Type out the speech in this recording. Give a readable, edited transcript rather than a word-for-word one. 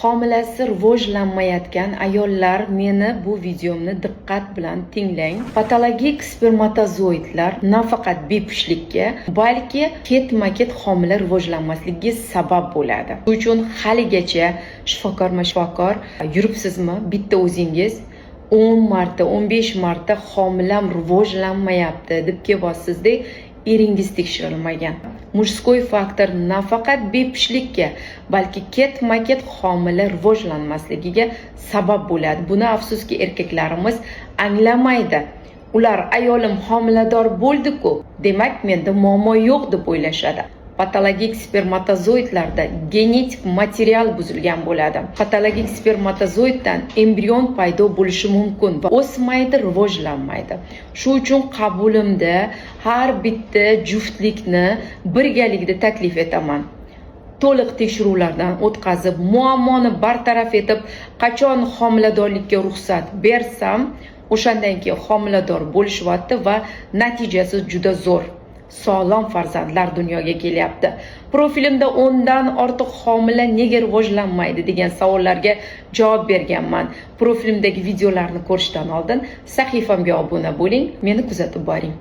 Homilasi rivojlanmayotgan ayollar, meni bu videomni diqqat bilan tinglang. Patologik spermatozoidlar nafaqat bepushtlikka, balki ketma-ket homila rivojlanmasligiga sabab bo'ladi. Shuning uchun haligacha shifokor yuribsizmi? Bitta o'zingiz 10 marta, 15 marta homilam rivojlanmayapti deb kelyapsizda, eringiz tekshirilmagan. Mujskoy faktor nafaqat bepushtlikka, balki ketma-ket homila rivojlanmasligiga sabab bo'ladi. Buni afsuski erkaklarimiz anglamaydi. Ular ayolim homilador bo'ldi-ku, demak menda muammo yo'q deb o'ylashadi. Patologik spermatozoidlarda genetik material buzilgan bo'ladi. Patologik spermatozoiddan embrion paydo bo'lishi mumkin va o'smaydi, rivojlanmaydi. Shu uchun qabulimda har bitta juftlikni birgalikda taklif etaman. To'liq tekshiruvlardan o'tkazib, muammoni bartaraf etib, qachon homiladorlikka ruxsat bersam, o'shandan keyin homilador bo'lishyapti va natijasi juda zo'r. Sog'lom farzandlar dunyoga kelyapti. Profilimda 10 dan ortiq homila nega rivojlanmaydi degan savollarga javob berganman. Profilimdagi videolarni ko'rishdan oldin sahifamga obuna bo'ling, meni kuzatib boring.